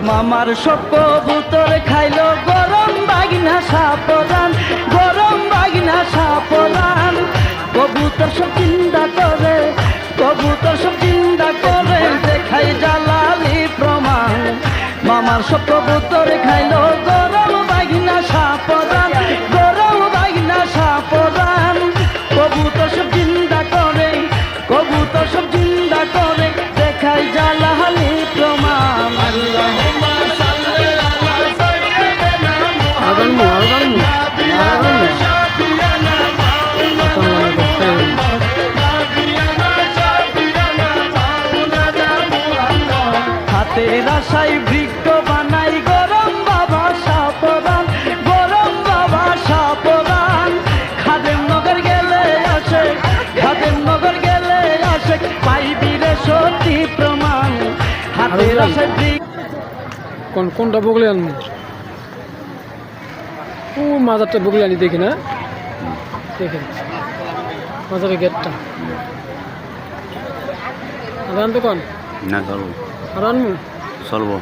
মামার সব কবুতর খাইলো গরম বাগিনা সাপরান, গরম বাগিনা সাপরান। কবুতর সব চিন্তা করে, কবুতর সব চিন্তা করে, দেখাই জালালি প্রমাণ। মামার সব কবুতর খাইলো গরম বাগিনা সাপরান, গরম বাগিনা সাপরান। কবুতর সব চিন্তা করে, কবুতর সব চিন্তা করে, দেখাই জালালি প্রমাণ। হাতের আশায় বৃক্ষ বানাই গরম বাবা সাপরান, গরম বাবা সাপরান। খাদেম নগর গেলে আসে, খাদেম নগর গেলে আসে, পাইবি রে সত্যি প্রমাণ। হাতের আশায় বৃক্ষ কোনটা বগলে আনবো? ও মাজারটা বগলে আনি দেখি না, দেখেন মাজারের গেটটা আনতো কন না চলবো, আর আনবো চলবো।